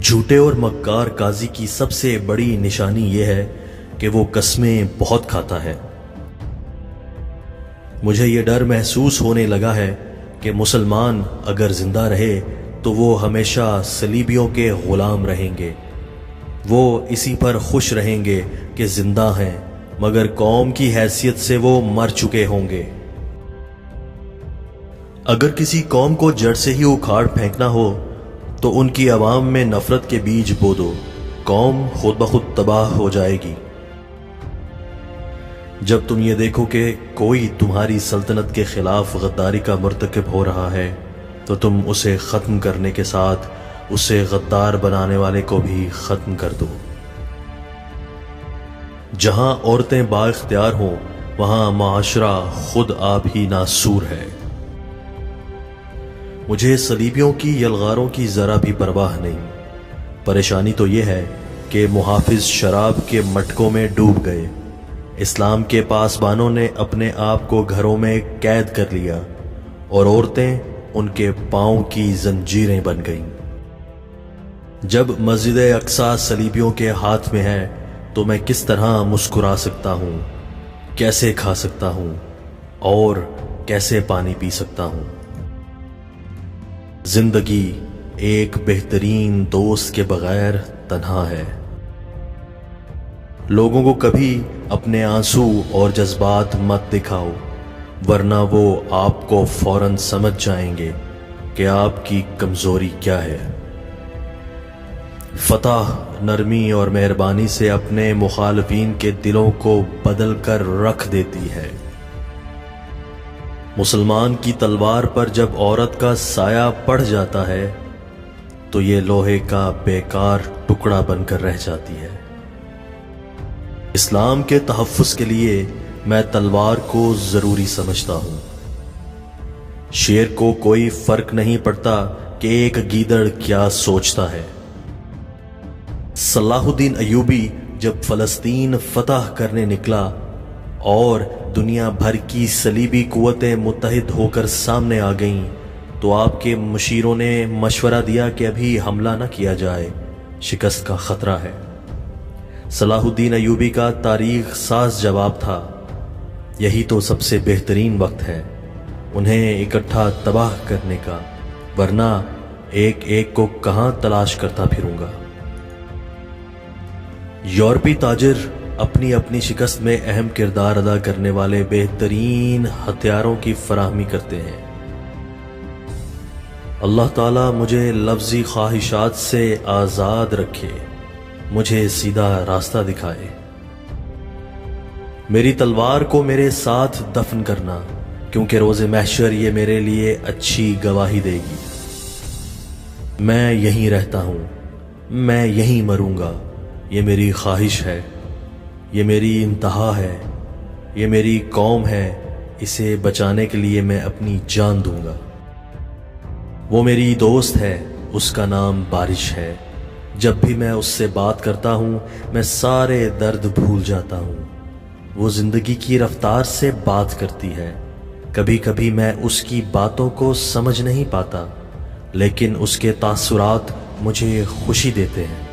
جھوٹے اور مکار قاضی کی سب سے بڑی نشانی یہ ہے کہ وہ قسمیں بہت کھاتا ہے۔ مجھے یہ ڈر محسوس ہونے لگا ہے کہ مسلمان اگر زندہ رہے تو وہ ہمیشہ صلیبیوں کے غلام رہیں گے۔ وہ اسی پر خوش رہیں گے کہ زندہ ہیں، مگر قوم کی حیثیت سے وہ مر چکے ہوں گے۔ اگر کسی قوم کو جڑ سے ہی اکھاڑ پھینکنا ہو تو ان کی عوام میں نفرت کے بیج بو دو، قوم خود بخود تباہ ہو جائے گی۔ جب تم یہ دیکھو کہ کوئی تمہاری سلطنت کے خلاف غداری کا مرتکب ہو رہا ہے تو تم اسے ختم کرنے کے ساتھ اسے غدار بنانے والے کو بھی ختم کر دو۔ جہاں عورتیں با اختیار ہوں وہاں معاشرہ خود آپ ہی ناسور ہے۔ مجھے صلیبیوں کی یلغاروں کی ذرا بھی پرواہ نہیں۔ پریشانی تو یہ ہے کہ محافظ شراب کے مٹکوں میں ڈوب گئے۔ اسلام کے پاسبانوں نے اپنے آپ کو گھروں میں قید کر لیا اور عورتیں ان کے پاؤں کی زنجیریں بن گئیں۔ جب مسجد اقصی صلیبیوں کے ہاتھ میں ہے تو میں کس طرح مسکرا سکتا ہوں، کیسے کھا سکتا ہوں اور کیسے پانی پی سکتا ہوں؟ زندگی ایک بہترین دوست کے بغیر تنہا ہے۔ لوگوں کو کبھی اپنے آنسو اور جذبات مت دکھاؤ، ورنہ وہ آپ کو فوراً سمجھ جائیں گے کہ آپ کی کمزوری کیا ہے۔ فتح نرمی اور مہربانی سے اپنے مخالفین کے دلوں کو بدل کر رکھ دیتی ہے۔ مسلمان کی تلوار پر جب عورت کا سایہ پڑ جاتا ہے تو یہ لوہے کا بیکار ٹکڑا بن کر رہ جاتی ہے۔ اسلام کے تحفظ کے لیے میں تلوار کو ضروری سمجھتا ہوں۔ شیر کو کوئی فرق نہیں پڑتا کہ ایک گیدڑ کیا سوچتا ہے۔ صلاح الدین ایوبی جب فلسطین فتح کرنے نکلا اور دنیا بھر کی صلیبی قوتیں متحد ہو کر سامنے آ گئیں تو آپ کے مشیروں نے مشورہ دیا کہ ابھی حملہ نہ کیا جائے، شکست کا خطرہ ہے۔ صلاح الدین ایوبی کا تاریخ ساز جواب تھا، یہی تو سب سے بہترین وقت ہے انہیں اکٹھا تباہ کرنے کا، ورنہ ایک ایک کو کہاں تلاش کرتا پھروں گا۔ یورپی تاجر اپنی اپنی شکست میں اہم کردار ادا کرنے والے بہترین ہتھیاروں کی فراہمی کرتے ہیں۔ اللہ تعالیٰ مجھے لفظی خواہشات سے آزاد رکھے، مجھے سیدھا راستہ دکھائے۔ میری تلوار کو میرے ساتھ دفن کرنا، کیونکہ روز محشر یہ میرے لیے اچھی گواہی دے گی۔ میں یہیں رہتا ہوں، میں یہیں مروں گا، یہ میری خواہش ہے، یہ میری انتہا ہے، یہ میری قوم ہے، اسے بچانے کے لیے میں اپنی جان دوں گا۔ وہ میری دوست ہے، اس کا نام بارش ہے۔ جب بھی میں اس سے بات کرتا ہوں میں سارے درد بھول جاتا ہوں۔ وہ زندگی کی رفتار سے بات کرتی ہے۔ کبھی کبھی میں اس کی باتوں کو سمجھ نہیں پاتا، لیکن اس کے تاثرات مجھے خوشی دیتے ہیں۔